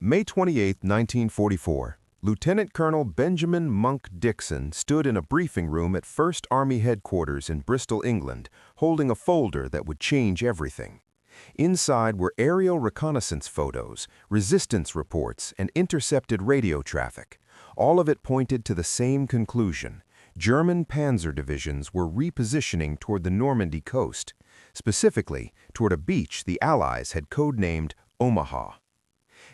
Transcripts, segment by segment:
May 28, 1944, Lieutenant Colonel Benjamin Monk Dickson stood in a briefing room at 1st Army Headquarters in Bristol, England, holding a folder that would change everything. Inside were aerial reconnaissance photos, resistance reports, and intercepted radio traffic. All of it pointed to the same conclusion. German panzer divisions were repositioning toward the Normandy coast, specifically toward a beach the Allies had codenamed Omaha.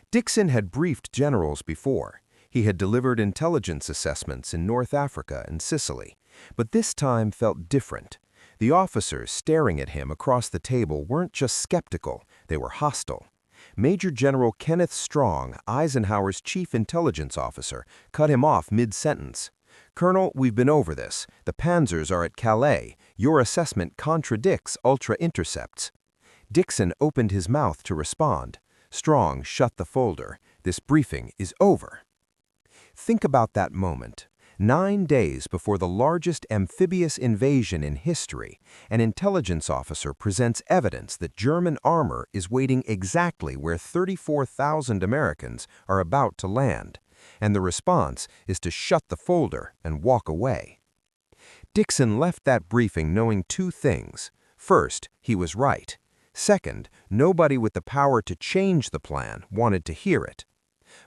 Dickson had briefed generals before. He had delivered intelligence assessments in North Africa and Sicily, but this time felt different. The officers staring at him across the table weren't just skeptical, they were hostile. Major General Kenneth Strong, Eisenhower's chief intelligence officer, cut him off mid-sentence. "Colonel, we've been over this. The panzers are at Calais. Your assessment contradicts ultra-intercepts." Dickson opened his mouth to respond. Strong shut the folder. "This briefing is over." Think about that moment. 9 days before the largest amphibious invasion in history, an intelligence officer presents evidence that German armor is waiting exactly where 34,000 Americans are about to land, and the response is to shut the folder and walk away. Dickson left that briefing knowing two things. First, he was right. Second, nobody with the power to change the plan wanted to hear it.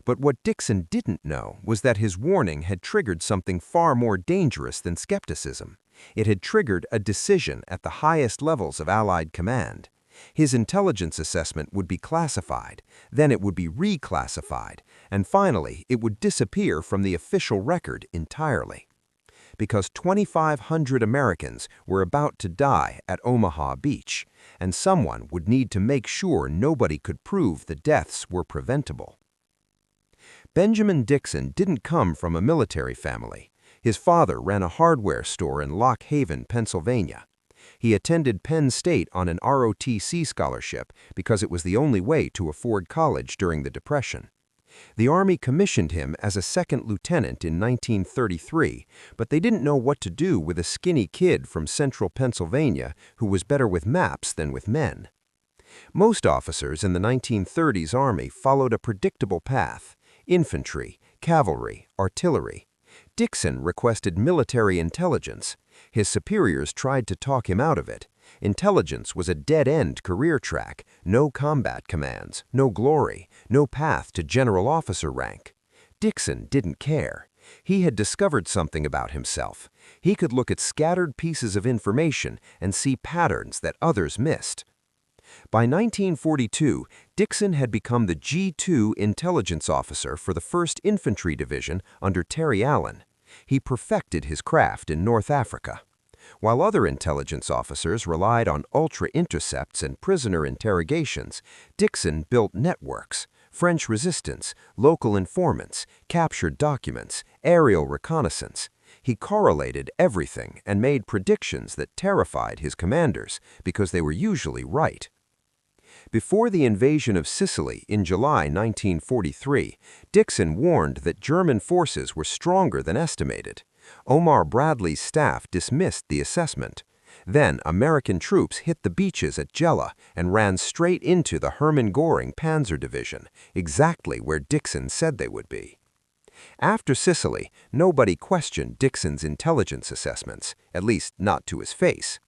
But what Dickson didn't know was that his warning had triggered something far more dangerous than skepticism. It had triggered a decision at the highest levels of Allied command. His intelligence assessment would be classified, then it would be reclassified, and finally it would disappear from the official record entirely. Because 2,500 Americans were about to die at Omaha Beach, and someone would need to make sure nobody could prove the deaths were preventable. Benjamin Dickson didn't come from a military family. His father ran a hardware store in Lock Haven, Pennsylvania. He attended Penn State on an ROTC scholarship because it was the only way to afford college during the Depression. The Army commissioned him as a second lieutenant in 1933, but they didn't know what to do with a skinny kid from central Pennsylvania who was better with maps than with men. Most officers in the 1930s Army followed a predictable path: infantry, cavalry, artillery. Dickson requested military intelligence. His superiors tried to talk him out of it. Intelligence was a dead-end career track, no combat commands, no glory, no path to general officer rank. Dickson didn't care. He had discovered something about himself. He could look at scattered pieces of information and see patterns that others missed. By 1942, Dickson had become the G2 intelligence officer for the 1st Infantry Division under Terry Allen. He perfected his craft in North Africa. While other intelligence officers relied on ultra-intercepts and prisoner interrogations, Dickson built networks: French resistance, local informants, captured documents, aerial reconnaissance. He correlated everything and made predictions that terrified his commanders because they were usually right. Before the invasion of Sicily in July 1943, Dickson warned that German forces were stronger than estimated. Omar Bradley's staff dismissed the assessment. Then American troops hit the beaches at Gela and ran straight into the Hermann Göring panzer division, exactly where Dickson said they would be. After Sicily, nobody questioned Dickson's intelligence assessments, at least not to his face.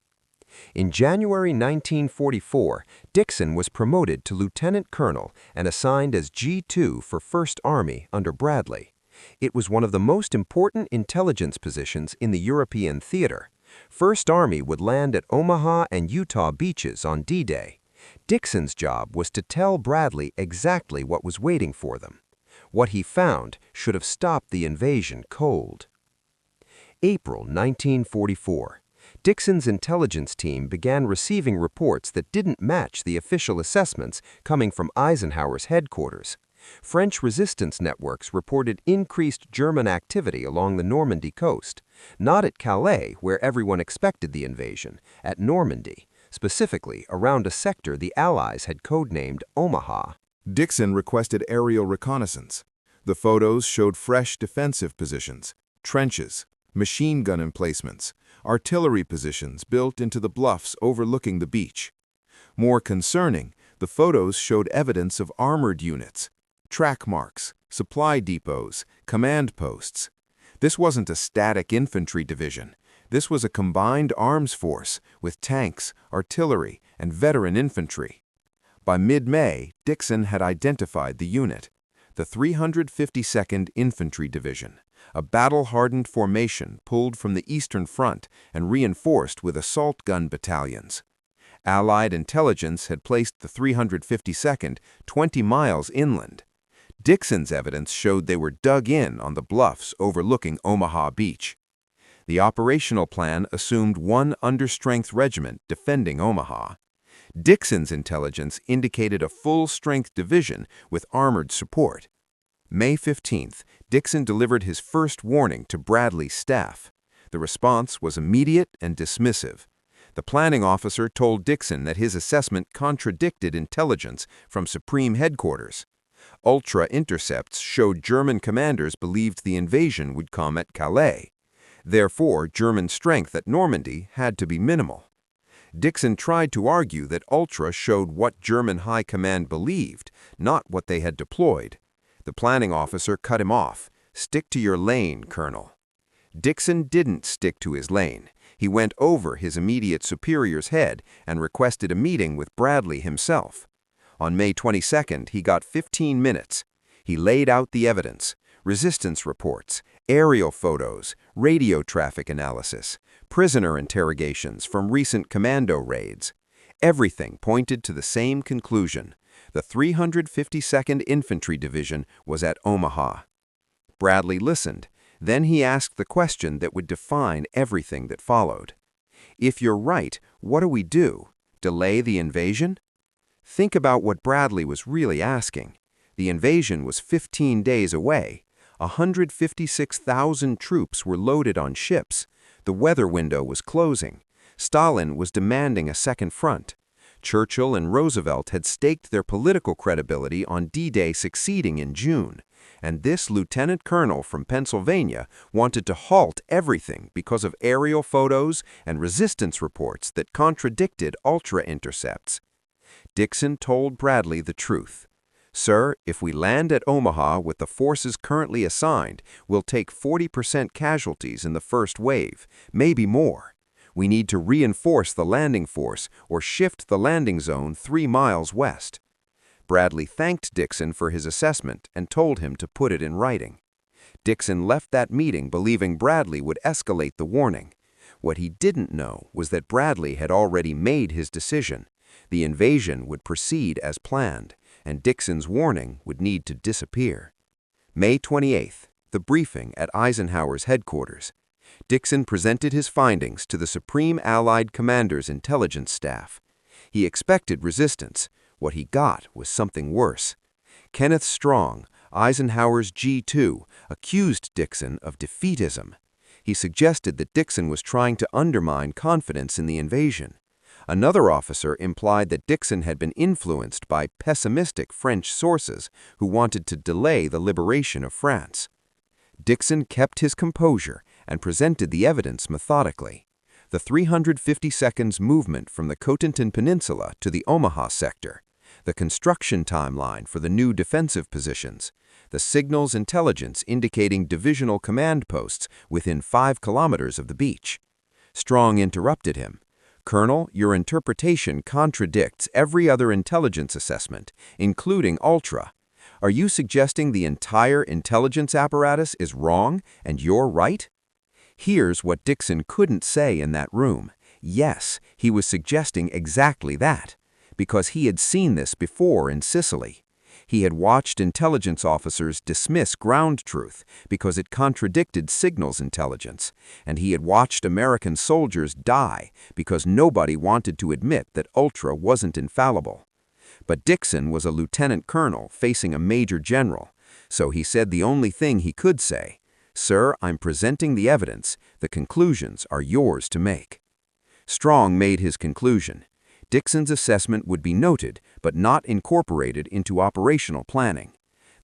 In January 1944, Dickson was promoted to lieutenant colonel and assigned as G2 for 1st Army under Bradley. It was one of the most important intelligence positions in the European theater. 1st Army would land at Omaha and Utah beaches on D-Day. Dickson's job was to tell Bradley exactly what was waiting for them. What he found should have stopped the invasion cold. April 1944. Dickson's intelligence team began receiving reports that didn't match the official assessments coming from Eisenhower's headquarters. French resistance networks reported increased German activity along the Normandy coast, not at Calais, where everyone expected the invasion, at Normandy, specifically around a sector the Allies had codenamed Omaha. Dickson requested aerial reconnaissance. The photos showed fresh defensive positions, trenches, machine gun emplacements, artillery positions built into the bluffs overlooking the beach. More concerning, the photos showed evidence of armored units, track marks, supply depots, command posts. This wasn't a static infantry division. This was a combined arms force with tanks, artillery, and veteran infantry. By mid-May, Dickson had identified the unit, the 352nd Infantry Division, a battle-hardened formation pulled from the Eastern Front and reinforced with assault gun battalions. Allied intelligence had placed the 352nd 20 miles inland. Dickson's evidence showed they were dug in on the bluffs overlooking Omaha Beach. The operational plan assumed one understrength regiment defending Omaha. Dickson's intelligence indicated a full-strength division with armored support. May 15th, Dickson delivered his first warning to Bradley's staff. The response was immediate and dismissive. The planning officer told Dickson that his assessment contradicted intelligence from Supreme Headquarters. Ultra-intercepts showed German commanders believed the invasion would come at Calais. Therefore, German strength at Normandy had to be minimal. Dickson tried to argue that Ultra showed what German high command believed, not what they had deployed. The planning officer cut him off. "Stick to your lane, Colonel." Dickson didn't stick to his lane. He went over his immediate superior's head and requested a meeting with Bradley himself. On May 22nd, he got 15 minutes. He laid out the evidence, resistance reports, aerial photos, radio traffic analysis, prisoner interrogations from recent commando raids. Everything pointed to the same conclusion. The 352nd Infantry Division was at Omaha. Bradley listened. Then he asked the question that would define everything that followed. "If you're right, what do we do? Delay the invasion?" Think about what Bradley was really asking. The invasion was 15 days away. 156,000 troops were loaded on ships. The weather window was closing. Stalin was demanding a second front. Churchill and Roosevelt had staked their political credibility on D-Day succeeding in June. And this lieutenant colonel from Pennsylvania wanted to halt everything because of aerial photos and resistance reports that contradicted ultra-intercepts. Dickson told Bradley the truth. "Sir, if we land at Omaha with the forces currently assigned, we'll take 40% casualties in the first wave, maybe more. We need to reinforce the landing force or shift the landing zone 3 miles west." Bradley thanked Dickson for his assessment and told him to put it in writing. Dickson left that meeting believing Bradley would escalate the warning. What he didn't know was that Bradley had already made his decision. The invasion would proceed as planned, and Dickson's warning would need to disappear. May 28th, the briefing at Eisenhower's headquarters. Dickson presented his findings to the Supreme Allied Commander's intelligence staff. He expected resistance. What he got was something worse. Kenneth Strong, Eisenhower's G2, accused Dickson of defeatism. He suggested that Dickson was trying to undermine confidence in the invasion. Another officer implied that Dickson had been influenced by pessimistic French sources who wanted to delay the liberation of France. Dickson kept his composure and presented the evidence methodically. The 352nd's movement from the Cotentin Peninsula to the Omaha sector, the construction timeline for the new defensive positions, the signals intelligence indicating divisional command posts within 5 kilometers of the beach. Strong interrupted him. "Colonel, your interpretation contradicts every other intelligence assessment, including Ultra. Are you suggesting the entire intelligence apparatus is wrong and you're right?" Here's what Dickson couldn't say in that room. Yes, he was suggesting exactly that, because he had seen this before in Sicily. He had watched intelligence officers dismiss ground truth because it contradicted signals intelligence, and he had watched American soldiers die because nobody wanted to admit that Ultra wasn't infallible. But Dickson was a lieutenant colonel facing a major general, so he said the only thing he could say: "Sir, I'm presenting the evidence. The conclusions are yours to make." Strong made his conclusion. Dickson's assessment would be noted, but not incorporated into operational planning.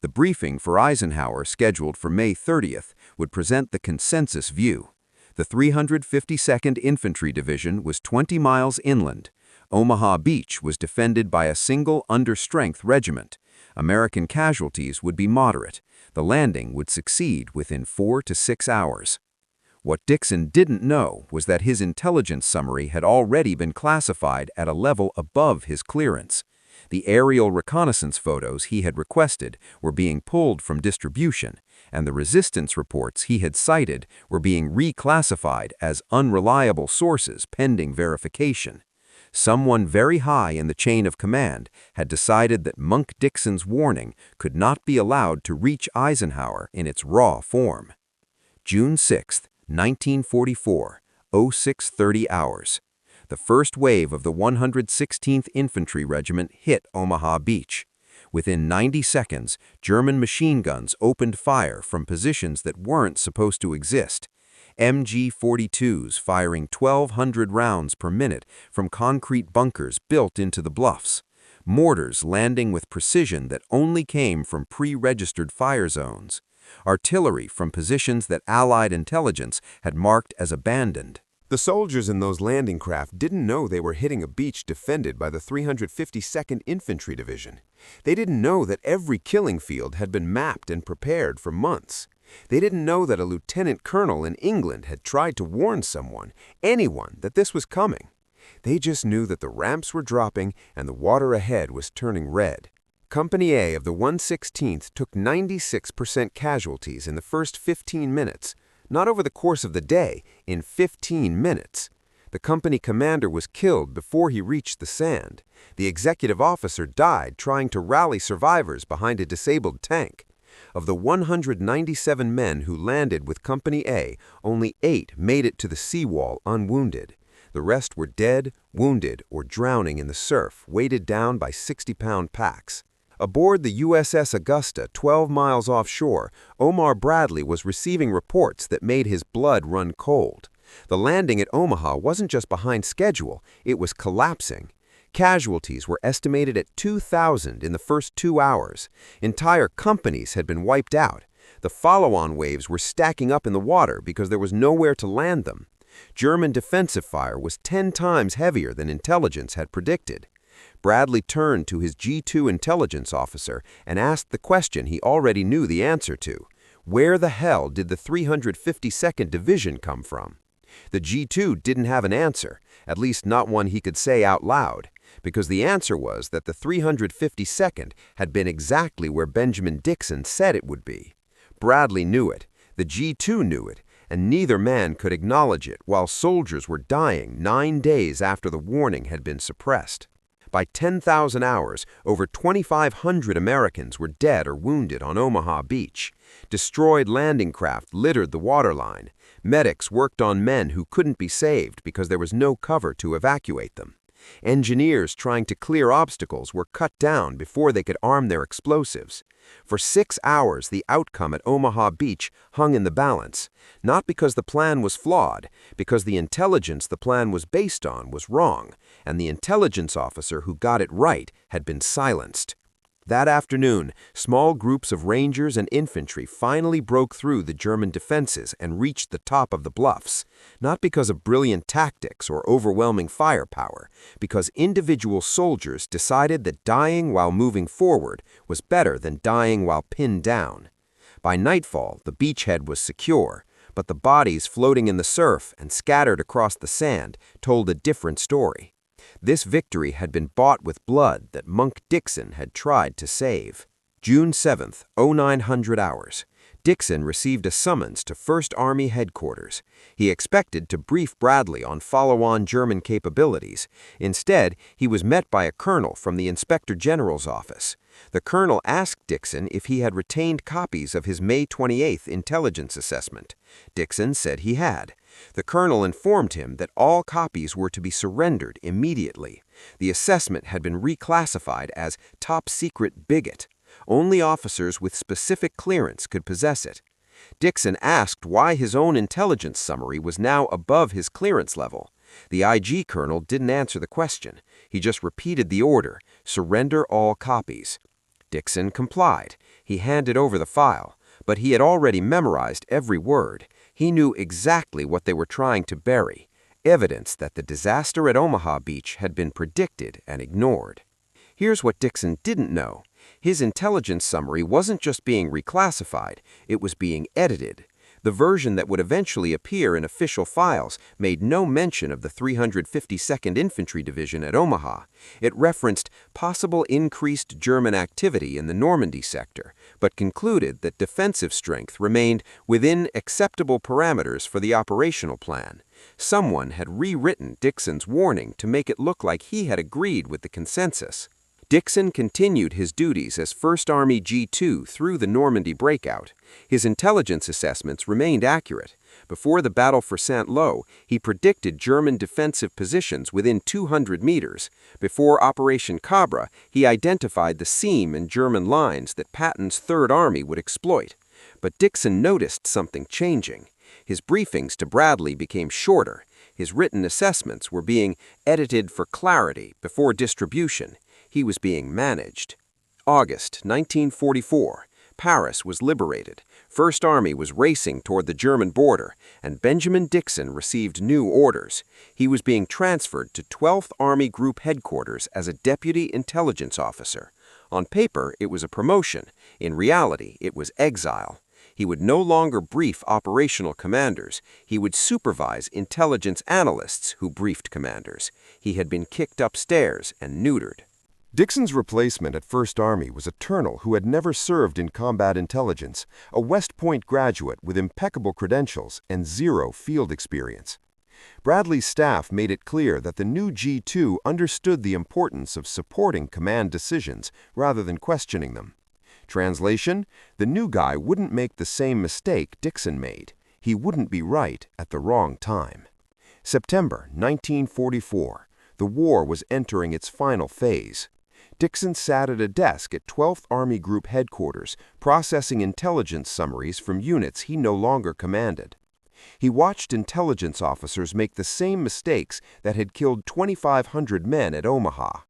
The briefing for Eisenhower, scheduled for May 30th, would present the consensus view. The 352nd Infantry Division was 20 miles inland. Omaha Beach was defended by a single understrength regiment. American casualties would be moderate. The landing would succeed within 4 to 6 hours. What Dickson didn't know was that his intelligence summary had already been classified at a level above his clearance. The aerial reconnaissance photos he had requested were being pulled from distribution, and the resistance reports he had cited were being reclassified as unreliable sources pending verification. Someone very high in the chain of command had decided that Monk Dickson's warning could not be allowed to reach Eisenhower in its raw form. June 6, 1944, 06:30 hours. The first wave of the 116th Infantry Regiment hit Omaha Beach. Within 90 seconds, German machine guns opened fire from positions that weren't supposed to exist. MG-42s firing 1,200 rounds per minute from concrete bunkers built into the bluffs. Mortars landing with precision that only came from pre-registered fire zones. Artillery from positions that Allied intelligence had marked as abandoned. The soldiers in those landing craft didn't know they were hitting a beach defended by the 352nd Infantry Division. They didn't know that every killing field had been mapped and prepared for months. They didn't know that a lieutenant colonel in England had tried to warn someone, anyone, that this was coming. They just knew that the ramps were dropping and the water ahead was turning red. Company A of the 116th took 96% casualties in the first 15 minutes. Not over the course of the day, in 15 minutes. The company commander was killed before he reached the sand. The executive officer died trying to rally survivors behind a disabled tank. Of the 197 men who landed with Company A, only 8 made it to the seawall unwounded. The rest were dead, wounded, or drowning in the surf, weighted down by 60-pound packs. Aboard the USS Augusta, 12 miles offshore, Omar Bradley was receiving reports that made his blood run cold. The landing at Omaha wasn't just behind schedule, it was collapsing. Casualties were estimated at 2,000 in the first 2 hours. Entire companies had been wiped out. The follow-on waves were stacking up in the water because there was nowhere to land them. German defensive fire was 10 times heavier than intelligence had predicted. Bradley turned to his G2 intelligence officer and asked the question he already knew the answer to. Where the hell did the 352nd Division come from? The G2 didn't have an answer, at least not one he could say out loud, because the answer was that the 352nd had been exactly where Benjamin Dickson said it would be. Bradley knew it, the G2 knew it, and neither man could acknowledge it while soldiers were dying 9 days after the warning had been suppressed. By 10,000 hours, over 2,500 Americans were dead or wounded on Omaha Beach. Destroyed landing craft littered the waterline. Medics worked on men who couldn't be saved because there was no cover to evacuate them. Engineers trying to clear obstacles were cut down before they could arm their explosives. For 6 hours, the outcome at Omaha Beach hung in the balance, not because the plan was flawed, because the intelligence the plan was based on was wrong, and the intelligence officer who got it right had been silenced. That afternoon, small groups of Rangers and infantry finally broke through the German defenses and reached the top of the bluffs, not because of brilliant tactics or overwhelming firepower, because individual soldiers decided that dying while moving forward was better than dying while pinned down. By nightfall, the beachhead was secure, but the bodies floating in the surf and scattered across the sand told a different story. This victory had been bought with blood that Monk Dickson had tried to save. June 7th, 0900 hours. Dickson received a summons to 1st Army Headquarters. He expected to brief Bradley on follow-on German capabilities. Instead, he was met by a colonel from the Inspector General's office. The colonel asked Dickson if he had retained copies of his May 28th intelligence assessment. Dickson said he had. The colonel informed him that all copies were to be surrendered immediately. The assessment had been reclassified as top secret bigot. Only officers with specific clearance could possess it. Dickson asked why his own intelligence summary was now above his clearance level. The IG colonel didn't answer the question. He just repeated the order, surrender all copies. Dickson complied. He handed over the file, but he had already memorized every word. He knew exactly what they were trying to bury, evidence that the disaster at Omaha Beach had been predicted and ignored. Here's what Dickson didn't know. His intelligence summary wasn't just being reclassified, it was being edited. The version that would eventually appear in official files made no mention of the 352nd Infantry Division at Omaha. It referenced possible increased German activity in the Normandy sector, but concluded that defensive strength remained within acceptable parameters for the operational plan. Someone had rewritten Dickson's warning to make it look like he had agreed with the consensus. Dickson continued his duties as 1st Army G2 through the Normandy breakout. His intelligence assessments remained accurate. Before the battle for Saint-Lô, he predicted German defensive positions within 200 meters. Before Operation Cabra, he identified the seam in German lines that Patton's Third Army would exploit. But Dickson noticed something changing. His briefings to Bradley became shorter. His written assessments were being edited for clarity before distribution. He was being managed. August 1944. Paris was liberated. 1st Army was racing toward the German border, and Benjamin Dickson received new orders. He was being transferred to 12th Army Group Headquarters as a deputy intelligence officer. On paper, it was a promotion. In reality, it was exile. He would no longer brief operational commanders. He would supervise intelligence analysts who briefed commanders. He had been kicked upstairs and neutered. Dickson's replacement at 1st Army was a colonel who had never served in combat intelligence, a West Point graduate with impeccable credentials and zero field experience. Bradley's staff made it clear that the new G2 understood the importance of supporting command decisions rather than questioning them. Translation: the new guy wouldn't make the same mistake Dickson made. He wouldn't be right at the wrong time. September 1944. The war was entering its final phase. Dickson sat at a desk at 12th Army Group Headquarters, processing intelligence summaries from units he no longer commanded. He watched intelligence officers make the same mistakes that had killed 2,500 men at Omaha.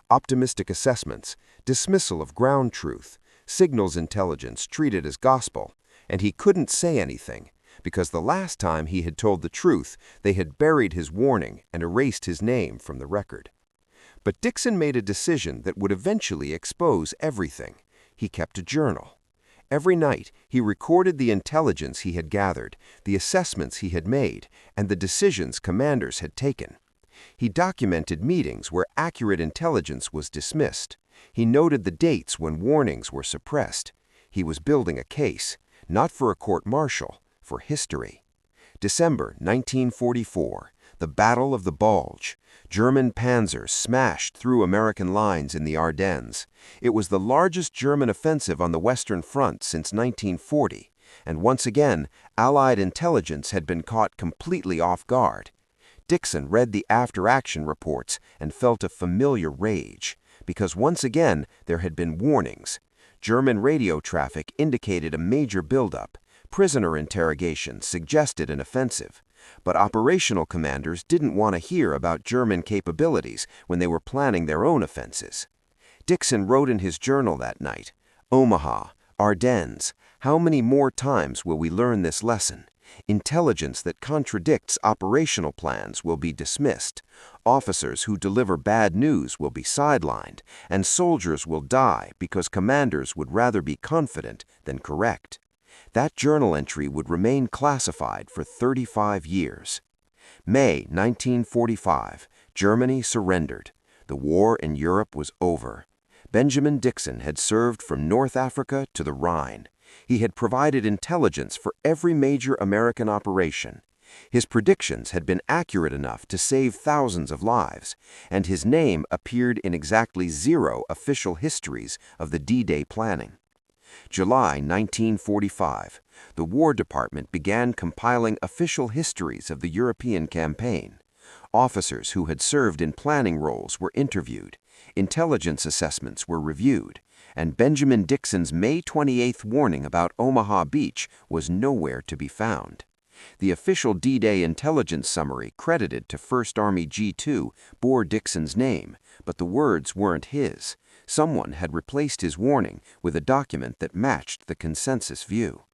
Optimistic assessments, dismissal of ground truth, signals intelligence treated as gospel, and he couldn't say anything, because the last time he had told the truth, they had buried his warning and erased his name from the record. But Dickson made a decision that would eventually expose everything. He kept a journal. Every night, he recorded the intelligence he had gathered, the assessments he had made, and the decisions commanders had taken. He documented meetings where accurate intelligence was dismissed. He noted the dates when warnings were suppressed. He was building a case, not for a court-martial, for history. December 1944. The Battle of the Bulge. German panzers smashed through American lines in the Ardennes. It was the largest German offensive on the Western Front since 1940, and once again, Allied intelligence had been caught completely off guard. Dickson read the after-action reports and felt a familiar rage, because once again there had been warnings. German radio traffic indicated a major buildup. Prisoner interrogation suggested an offensive. But operational commanders didn't want to hear about German capabilities when they were planning their own offenses. Dickson wrote in his journal that night, "Omaha, Ardennes, how many more times will we learn this lesson? Intelligence that contradicts operational plans will be dismissed. Officers who deliver bad news will be sidelined, and soldiers will die because commanders would rather be confident than correct." That journal entry would remain classified for 35 years. May 1945. Germany surrendered. The war in Europe was over. Benjamin Dickson had served from North Africa to the Rhine. He had provided intelligence for every major American operation. His predictions had been accurate enough to save thousands of lives, and his name appeared in exactly 0 official histories of the D-Day planning. July 1945. The War Department began compiling official histories of the European campaign. Officers who had served in planning roles were interviewed, intelligence assessments were reviewed, and Benjamin Dickson's May 28th warning about Omaha Beach was nowhere to be found. The official D-Day intelligence summary credited to 1st Army G2 bore Dickson's name, but the words weren't his. Someone had replaced his warning with a document that matched the consensus view.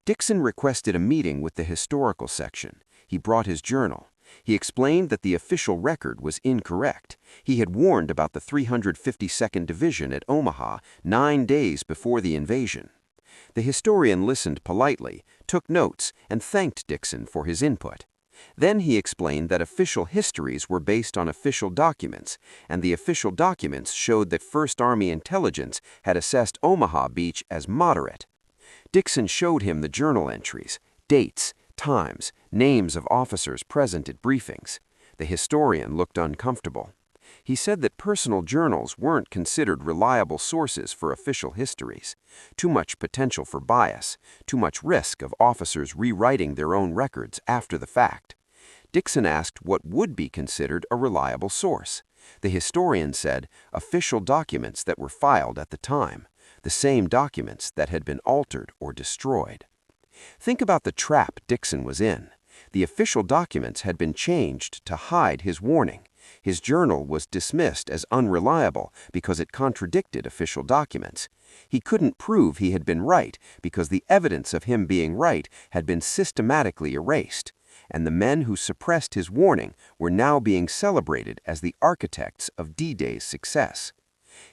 Dickson requested a meeting with the historical section. He brought his journal. He explained that the official record was incorrect. He had warned about the 352nd Division at Omaha 9 days before the invasion. The historian listened politely, took notes, and thanked Dickson for his input. Then he explained that official histories were based on official documents, and the official documents showed that First Army intelligence had assessed Omaha Beach as moderate. Dickson showed him the journal entries, dates, times, names of officers present at briefings. The historian looked uncomfortable. He said that personal journals weren't considered reliable sources for official histories. Too much potential for bias, too much risk of officers rewriting their own records after the fact. Dickson asked what would be considered a reliable source. The historian said official documents that were filed at the time, the same documents that had been altered or destroyed. Think about the trap Dickson was in. The official documents had been changed to hide his warning. His journal was dismissed as unreliable because it contradicted official documents. He couldn't prove he had been right because the evidence of him being right had been systematically erased, and the men who suppressed his warning were now being celebrated as the architects of D-Day's success.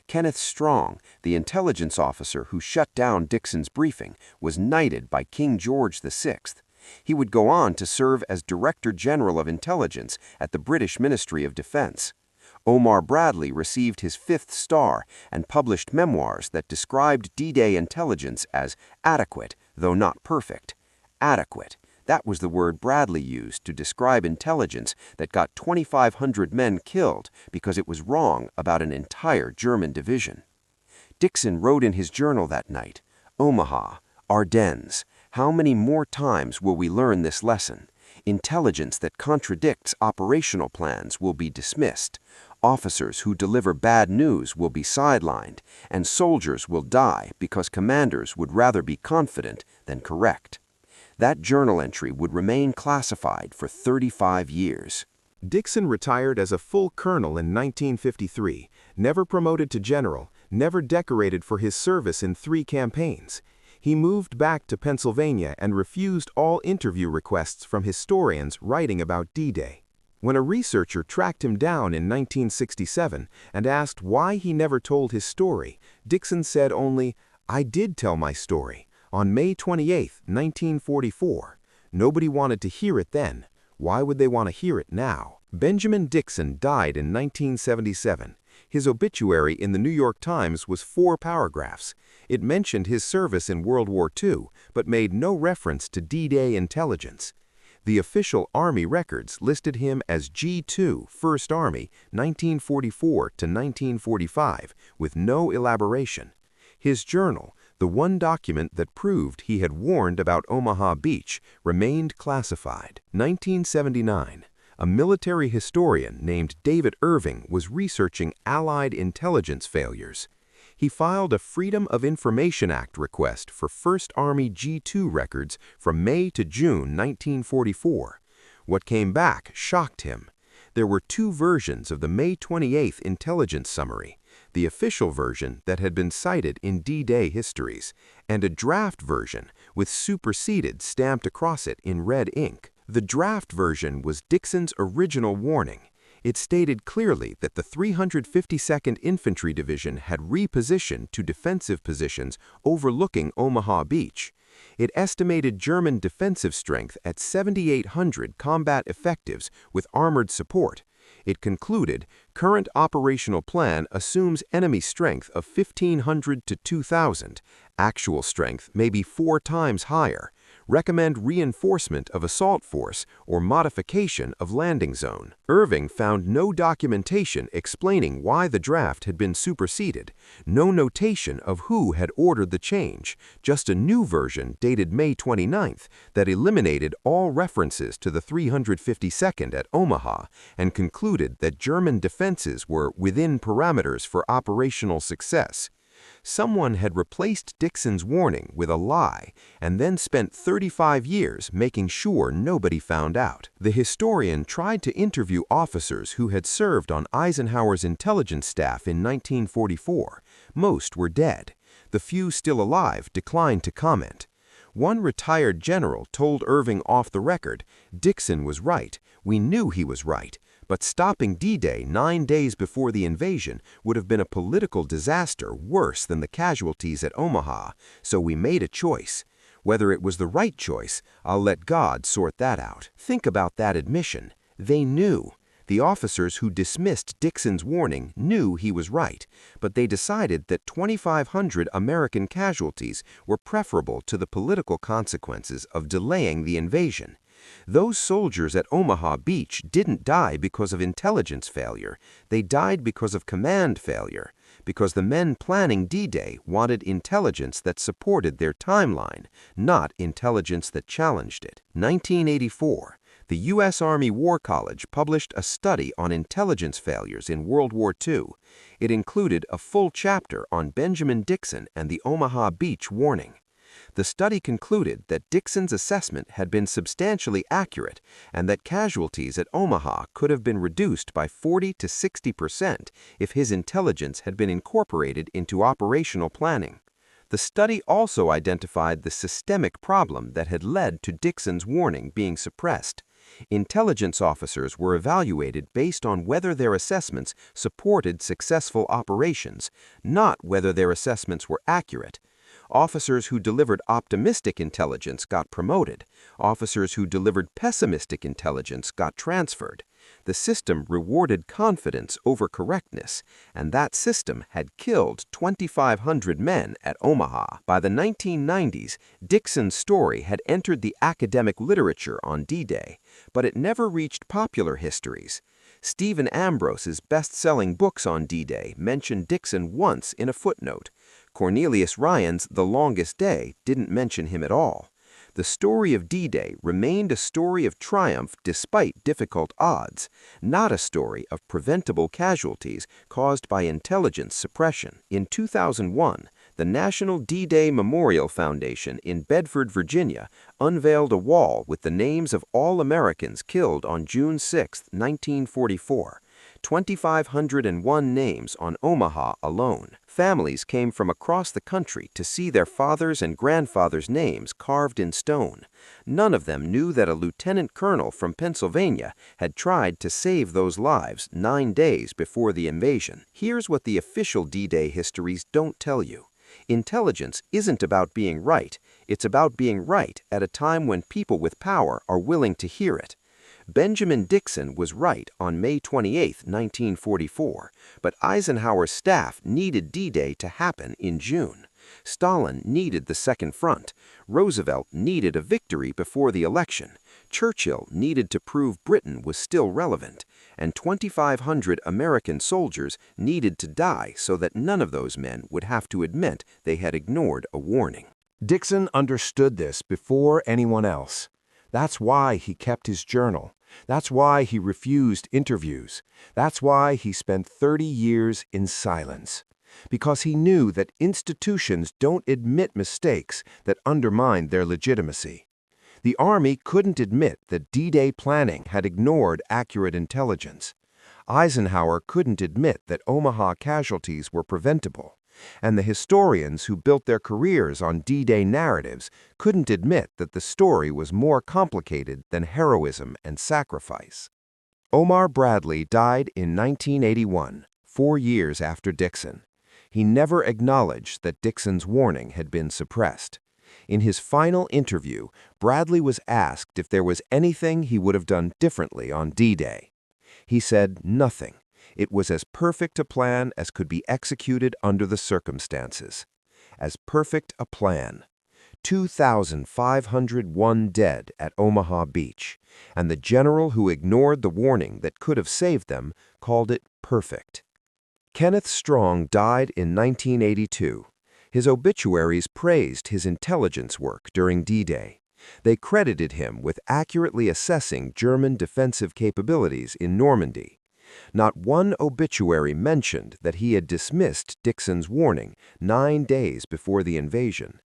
Kenneth Strong, the intelligence officer who shut down Dickson's briefing, was knighted by King George VI. He would go on to serve as Director General of Intelligence at the British Ministry of Defense. Omar Bradley received his 5th star and published memoirs that described D-Day intelligence as adequate, though not perfect. Adequate. That was the word Bradley used to describe intelligence that got 2,500 men killed because it was wrong about an entire German division. Dickson wrote in his journal that night, "Omaha, Ardennes, how many more times will we learn this lesson? Intelligence that contradicts operational plans will be dismissed. Officers who deliver bad news will be sidelined, and soldiers will die because commanders would rather be confident than correct." That journal entry would remain classified for 35 years. Dickson retired as a full colonel in 1953, never promoted to general, never decorated for his service in 3 campaigns. He moved back to Pennsylvania and refused all interview requests from historians writing about D-Day. When a researcher tracked him down in 1967 and asked why he never told his story, Dickson said only, "I did tell my story. On May 28, 1944. Nobody wanted to hear it then. Why would they want to hear it now?" Benjamin Dickson died in 1977. His obituary in the New York Times was 4 paragraphs. It mentioned his service in World War II, but made no reference to D-Day intelligence. The official Army records listed him as G2, 1st Army, 1944 to 1945, with no elaboration. His journal, the one document that proved he had warned about Omaha Beach, remained classified. 1979. A military historian named David Irving was researching Allied intelligence failures. He filed a Freedom of Information Act request for 1st Army G2 records from May to June 1944. What came back shocked him. There were 2 versions of the May 28th intelligence summary, the official version that had been cited in D-Day histories, and a draft version with superseded stamped across it in red ink. The draft version was Dickson's original warning. It stated clearly that the 352nd Infantry Division had repositioned to defensive positions overlooking Omaha Beach. It estimated German defensive strength at 7,800 combat effectives with armored support. It concluded, current operational plan assumes enemy strength of 1,500 to 2,000. Actual strength may be 4 times higher. Recommend reinforcement of assault force or modification of landing zone. Irving found no documentation explaining why the draft had been superseded, no notation of who had ordered the change, just a new version dated May 29th that eliminated all references to the 352nd at Omaha and concluded that German defenses were within parameters for operational success. Someone had replaced Dickson's warning with a lie and then spent 35 years making sure nobody found out. The historian tried to interview officers who had served on Eisenhower's intelligence staff in 1944. Most were dead. The few still alive declined to comment. One retired general told Irving off the record, "Dickson was right. We knew he was right. But stopping D-Day 9 days before the invasion would have been a political disaster worse than the casualties at Omaha, so we made a choice. Whether it was the right choice, I'll let God sort that out." Think about that admission. They knew. The officers who dismissed Dickson's warning knew he was right, but they decided that 2,500 American casualties were preferable to the political consequences of delaying the invasion. Those soldiers at Omaha Beach didn't die because of intelligence failure. They died because of command failure, because the men planning D-Day wanted intelligence that supported their timeline, not intelligence that challenged it. 1984. The U.S. Army War College published a study on intelligence failures in World War II. It included a full chapter on Benjamin Dickson and the Omaha Beach warning. The study concluded that Dickson's assessment had been substantially accurate and that casualties at Omaha could have been reduced by 40 to 60% if his intelligence had been incorporated into operational planning. The study also identified the systemic problem that had led to Dickson's warning being suppressed. Intelligence officers were evaluated based on whether their assessments supported successful operations, not whether their assessments were accurate. Officers who delivered optimistic intelligence got promoted. Officers who delivered pessimistic intelligence got transferred. The system rewarded confidence over correctness, and that system had killed 2,500 men at Omaha. By the 1990s, Dickson's story had entered the academic literature on D-Day, but it never reached popular histories. Stephen Ambrose's best-selling books on D-Day mentioned Dickson once in a footnote. Cornelius Ryan's The Longest Day didn't mention him at all. The story of D-Day remained a story of triumph despite difficult odds, not a story of preventable casualties caused by intelligence suppression. In 2001, the National D-Day Memorial Foundation in Bedford, Virginia, unveiled a wall with the names of all Americans killed on June 6, 1944. 2,501 names on Omaha alone. Families came from across the country to see their fathers' and grandfathers' names carved in stone. None of them knew that a lieutenant colonel from Pennsylvania had tried to save those lives 9 days before the invasion. Here's what the official D-Day histories don't tell you. Intelligence isn't about being right. It's about being right at a time when people with power are willing to hear it. Benjamin Dickson was right on May 28, 1944, but Eisenhower's staff needed D-Day to happen in June. Stalin needed the Second Front. Roosevelt needed a victory before the election. Churchill needed to prove Britain was still relevant. And 2,500 American soldiers needed to die so that none of those men would have to admit they had ignored a warning. Dickson understood this before anyone else. That's why he kept his journal. That's why he refused interviews. That's why he spent 30 years in silence. Because he knew that institutions don't admit mistakes that undermine their legitimacy. The Army couldn't admit that D-Day planning had ignored accurate intelligence. Eisenhower couldn't admit that Omaha casualties were preventable. And the historians who built their careers on D-Day narratives couldn't admit that the story was more complicated than heroism and sacrifice. Omar Bradley died in 1981, 4 years after Dickson. He never acknowledged that Dickson's warning had been suppressed. In his final interview, Bradley was asked if there was anything he would have done differently on D-Day. He said nothing. It was as perfect a plan as could be executed under the circumstances. As perfect a plan. 2,501 dead at Omaha Beach, and the general who ignored the warning that could have saved them called it perfect. Kenneth Strong died in 1982. His obituaries praised his intelligence work during D-Day. They credited him with accurately assessing German defensive capabilities in Normandy. Not one obituary mentioned that he had dismissed Dickson's warning 9 days before the invasion.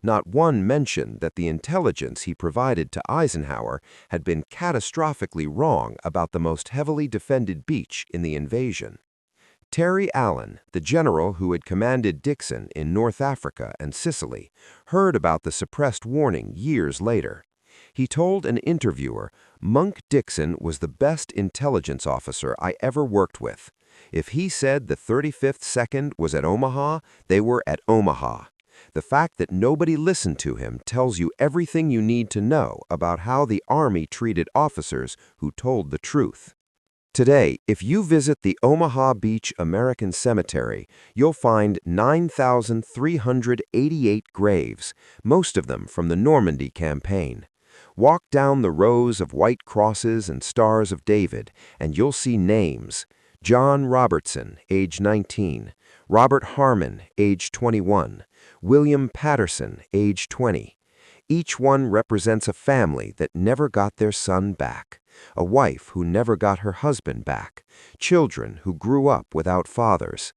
Not one mentioned that the intelligence he provided to Eisenhower had been catastrophically wrong about the most heavily defended beach in the invasion. Terry Allen, the general who had commanded Dickson in North Africa and Sicily, heard about the suppressed warning years later. He told an interviewer, "Monk Dickson was the best intelligence officer I ever worked with. If he said the 35th Second was at Omaha, they were at Omaha. The fact that nobody listened to him tells you everything you need to know about how the Army treated officers who told the truth." Today, if you visit the Omaha Beach American Cemetery, you'll find 9,388 graves, most of them from the Normandy campaign. Walk down the rows of white crosses and stars of David, and you'll see names. John Robertson, age 19, Robert Harmon, age 21, William Patterson, age 20. Each one represents a family that never got their son back, a wife who never got her husband back, children who grew up without fathers.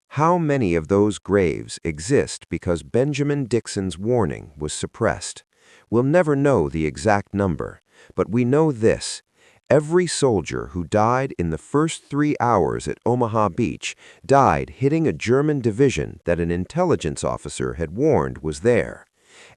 How many of those graves exist because Benjamin Dickson's warning was suppressed? We'll never know the exact number, but we know this. Every soldier who died in the first 3 hours at Omaha Beach died hitting a German division that an intelligence officer had warned was there.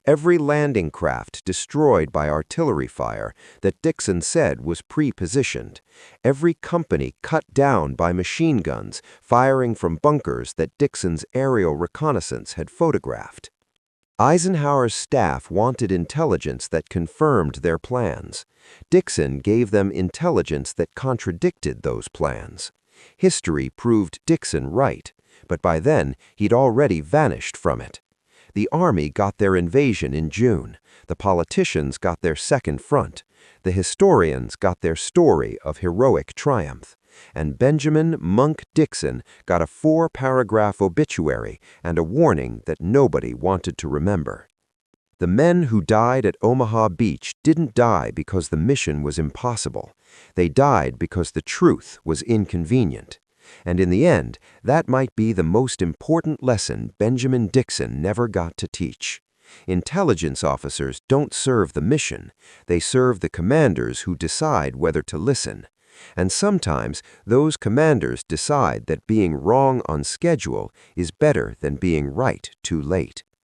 Every landing craft destroyed by artillery fire that Dickson said was pre-positioned. Every company cut down by machine guns firing from bunkers that Dickson's aerial reconnaissance had photographed. Eisenhower's staff wanted intelligence that confirmed their plans. Dickson gave them intelligence that contradicted those plans. History proved Dickson right, but by then he'd already vanished from it. The Army got their invasion in June. The politicians got their second front. The historians got their story of heroic triumph. And Benjamin Monk Dickson got a 4-paragraph obituary and a warning that nobody wanted to remember. The men who died at Omaha Beach didn't die because the mission was impossible. They died because the truth was inconvenient. And in the end, that might be the most important lesson Benjamin Dickson never got to teach. Intelligence officers don't serve the mission. They serve the commanders who decide whether to listen. And sometimes those commanders decide that being wrong on schedule is better than being right too late.